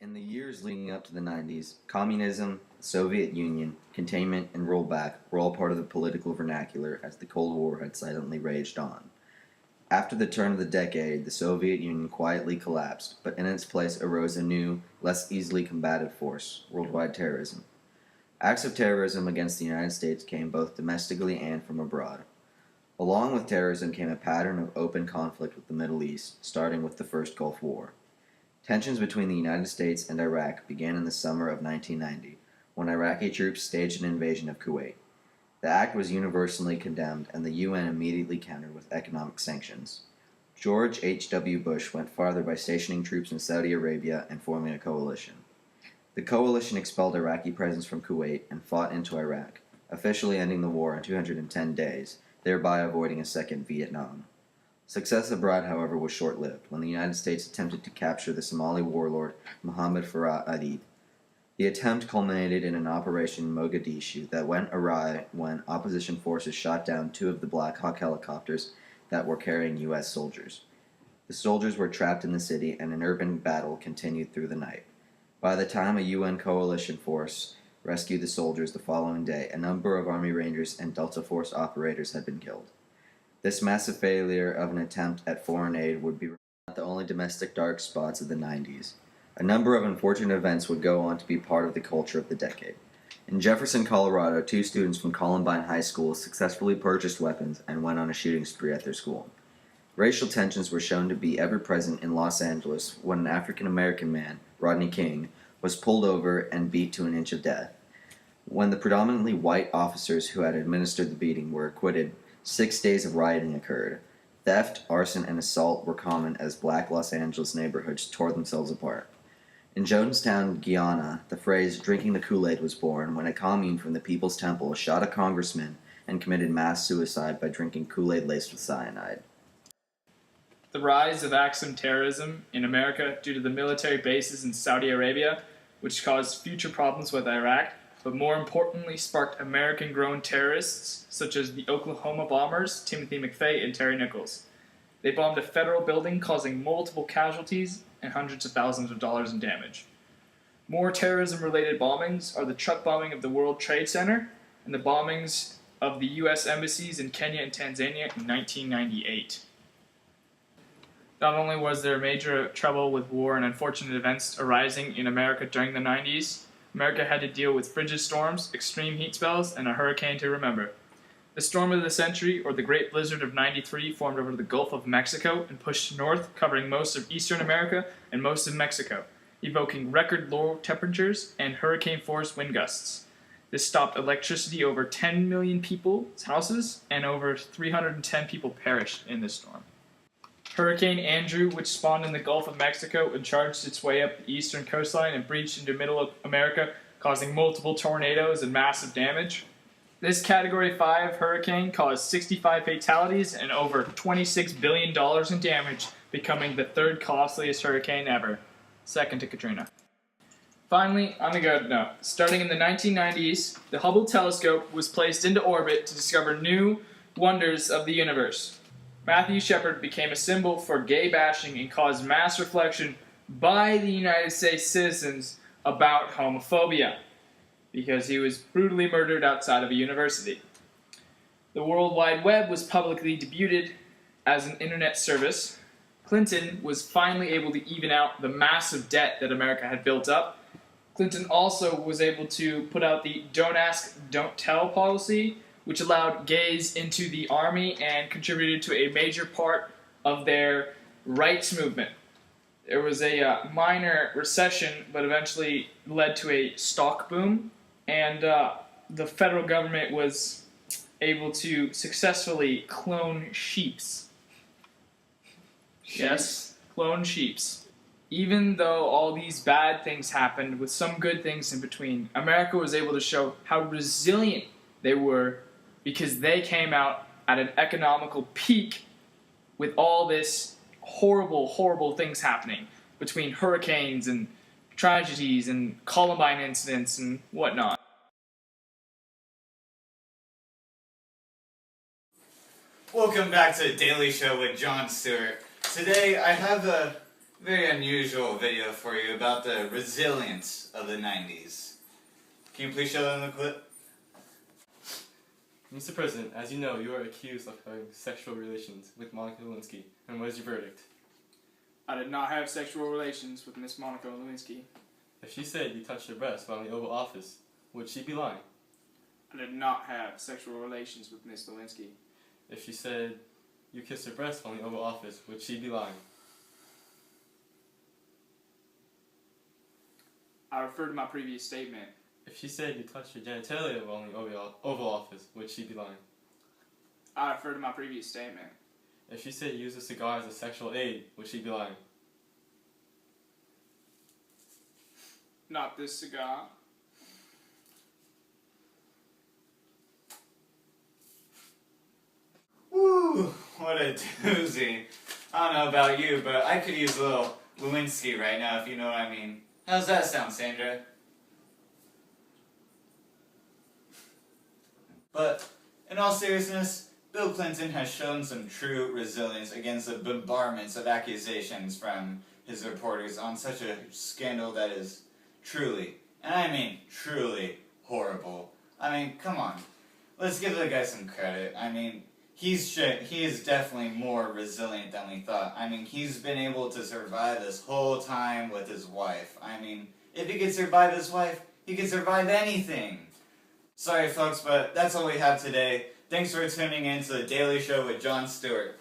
In the years leading up to the 90s, communism, the Soviet Union, containment, and rollback were all part of the political vernacular as the Cold War had silently raged on. After the turn of the decade, the Soviet Union quietly collapsed, but in its place arose a new, less easily combated force: worldwide terrorism. Acts of terrorism against the United States came both domestically and from abroad. Along with terrorism came a pattern of open conflict with the Middle East, starting with the first Gulf War. Tensions between the United States and Iraq began in the summer of 1990, when Iraqi troops staged an invasion of Kuwait. The act was universally condemned, and the UN immediately countered with economic sanctions. George H. W. Bush went farther by stationing troops in Saudi Arabia and forming a coalition. The coalition expelled Iraqi presence from Kuwait and fought into Iraq, officially ending the war in 210 days, thereby avoiding a second Vietnam. Success abroad, however, was short-lived when the United States attempted to capture the Somali warlord Mohammed Farah Aidid. The attempt culminated in an operation in Mogadishu that went awry when opposition forces shot down two of the Black Hawk helicopters that were carrying U.S. soldiers. The soldiers were trapped in the city, and an urban battle continued through the night. By the time a UN coalition force rescued the soldiers the following day, a number of Army Rangers and Delta Force operators had been killed. This massive failure of an attempt at foreign aid would be not the only domestic dark spots of the 90s. A number of unfortunate events would go on to be part of the culture of the decade. In Jefferson, Colorado, two students from Columbine High School successfully purchased weapons and went on a shooting spree at their school. Racial tensions were shown to be ever present in Los Angeles when an African American man, Rodney King, was pulled over and beat to an inch of death. When the predominantly white officers who had administered the beating were acquitted, 6 days of rioting occurred. Theft, arson, and assault were common as black Los Angeles neighborhoods tore themselves apart. In Jonestown, Guyana, the phrase "drinking the Kool-Aid" was born when a commune from the People's Temple shot a congressman and committed mass suicide by drinking Kool-Aid laced with cyanide. The rise of acts of terrorism in America due to the military bases in Saudi Arabia, which caused future problems with Iraq, but more importantly sparked American-grown terrorists such as the Oklahoma bombers Timothy McVeigh and Terry Nichols. They bombed a federal building, causing multiple casualties and hundreds of thousands of dollars in damage. More terrorism-related bombings are the truck bombing of the World Trade Center and the bombings of the U.S. embassies in Kenya and Tanzania in 1998. Not only was there major trouble with war and unfortunate events arising in America during the 90s, America had to deal with frigid storms, extreme heat spells, and a hurricane to remember. The storm of the century, or the Great Blizzard of '93, formed over the Gulf of Mexico and pushed north, covering most of eastern America and most of Mexico, evoking record low temperatures and hurricane-force wind gusts. This stopped electricity over 10 million people's houses, and over 310 people perished in this storm. Hurricane Andrew, which spawned in the Gulf of Mexico and charged its way up the eastern coastline and breached into middle America, causing multiple tornadoes and massive damage. This Category 5 hurricane caused 65 fatalities and over $26 billion in damage, becoming the third costliest hurricane ever, second to Katrina. Finally, on a good note, starting in the 1990s, the Hubble telescope was placed into orbit to discover new wonders of the universe. Matthew Shepard became a symbol for gay bashing and caused mass reflection by the United States citizens about homophobia, because he was brutally murdered outside of a university. The World Wide Web was publicly debuted as an internet service. Clinton was finally able to even out the massive debt that America had built up. Clinton also was able to put out the Don't Ask, Don't Tell policy, which allowed gays into the army and contributed to a major part of their rights movement. There was a minor recession, but eventually led to a stock boom, and the federal government was able to successfully clone sheeps. Yes, clone sheeps. Even though all these bad things happened, with some good things in between, America was able to show how resilient they were, because they came out at an economical peak with all this horrible, horrible things happening between hurricanes and tragedies and Columbine incidents and whatnot. Welcome back to The Daily Show with Jon Stewart. Today I have very unusual video for you about the resilience of the 90s. Can you please show them the clip? Mr. President, as you know, you are accused of having sexual relations with Monica Lewinsky. And what is your verdict? I did not have sexual relations with Miss Monica Lewinsky. If she said you touched her breast while in the Oval Office, would she be lying? I did not have sexual relations with Miss Lewinsky. If she said you kissed her breast while in the Oval Office, would she be lying? I refer to my previous statement. If she said you touched her genitalia while in the Oval Office, would she be lying? I refer to my previous statement. If she said you used a cigar as a sexual aid, would she be lying? Not this cigar. Woo! What a doozy. I don't know about you, but I could use a little Lewinsky right now, if you know what I mean. How's that sound, Sandra? But, in all seriousness, Bill Clinton has shown some true resilience against the bombardments of accusations from his reporters on such a scandal that is truly, and I mean truly, horrible. I mean, come on. Let's give the guy some credit. I mean, he is definitely more resilient than we thought. I mean, he's been able to survive this whole time with his wife. I mean, if he could survive his wife, he could survive anything. Sorry folks, but that's all we have today. Thanks for tuning in to The Daily Show with Jon Stewart.